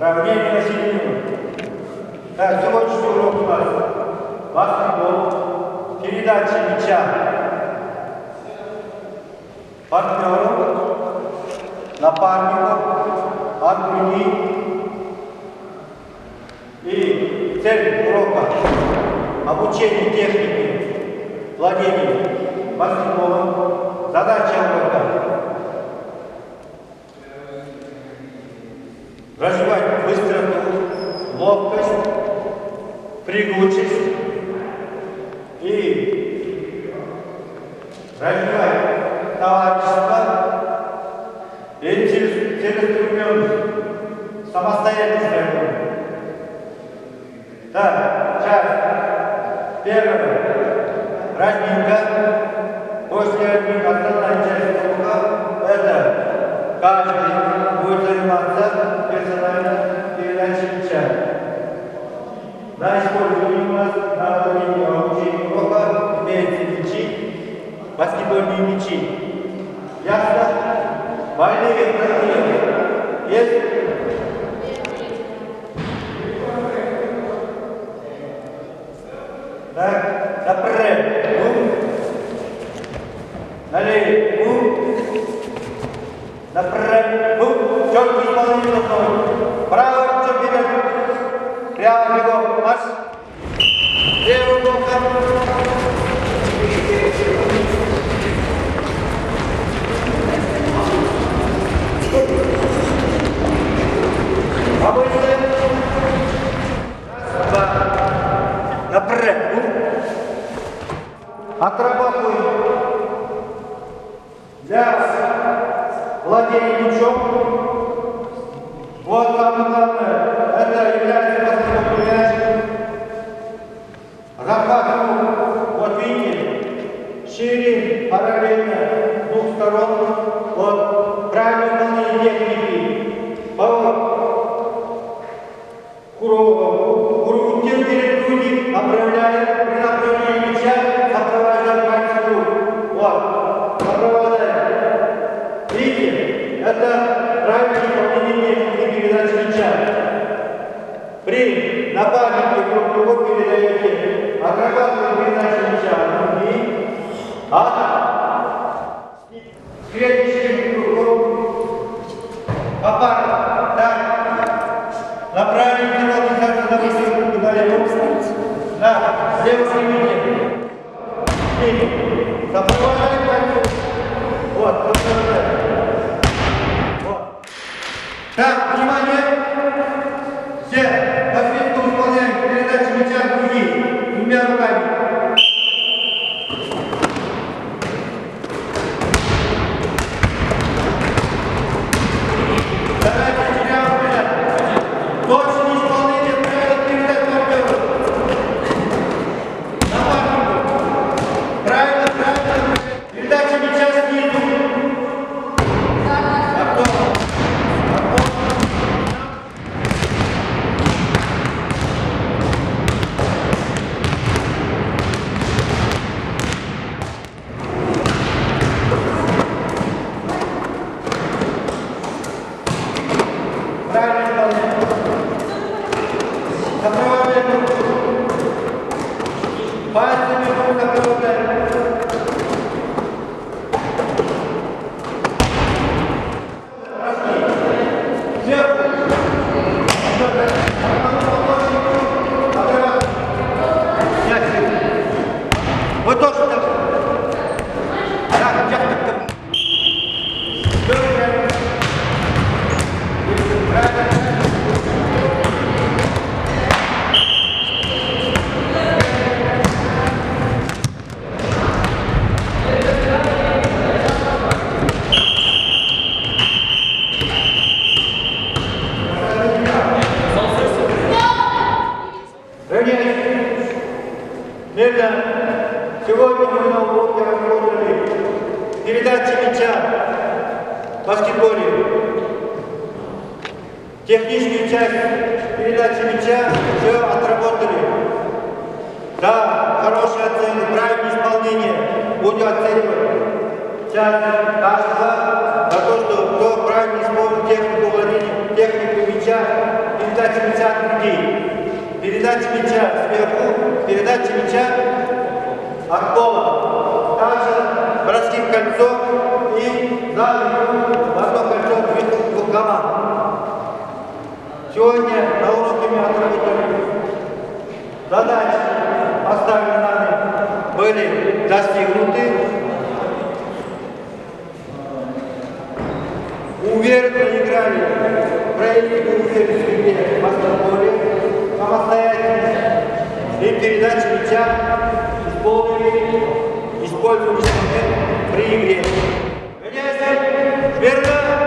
Равнение на середину. Так, сегодняшний урок у нас баскетбол, передача мяча партнеру, напарнику, от груди. И цель урока – обучение техники владения баскетболом. Задача урока – развивать быстроту, ловкость, прыгучесть и развивать товарищество и целеустремленность, самостоятельность. Так, сейчас. Первое. Разминка. После разминки основная часть урока – это каждый будет заниматься персонально передачей мяча. На использование у нас на уровне обучения урока имеются мячи, баскетбольные мячи. Ясно? Больные правее. Есть? Так, направь. Налей. Направь. Четкий исполнитель основы. Правый рука вперед. Прямо бегом. Марш. Левую ногу. Побольше. Раз, два. Направь. Отрабатывай для владения мячом. Вот самое главное, это является баскетбольный мяч. Захват, вот видите, шире, параллельно, с двух сторон. Вот правильное выполнение техники. Поворот. Круг перед груди направляем при направлении мяча, сопровождаем пальцем рук. Вот, сопровождаем. Видите, это правильное исполнение техники передачи мяча. При напарнике друг другу передаете, отрабатываем передачу мяча руки, следующий круг, попар, так, направили тело, держаться на высокую руку налево, да, слева примите, сопровождаем пальцем, вот, сопровождаем, вот. Так, внимание, все по свету исполняем передачу мяча в груди, двумя руками. Вы тоже так. Сегодня мы на уроке работали передача мяча в баскетболе. Техническую часть передачи мяча все отработали. Да, хорошая оценка, правильное исполнение. Буду оценивать сейчас каждого за то, что кто правильно исполнил технику владения, технику мяча передача мяча от груди, передача мяча сверху, передача мяча от пола. Также броски в кольцо и в одно кольцо двух команд. Сегодня на уроке мы отработали задачи, поставленные нами, были достигнуты. Уверенно играли, проявили уверенность в себе в баскетболе, самостоятельность и передачу мяча использовали инструмент при игре. Гоняйся, вверх!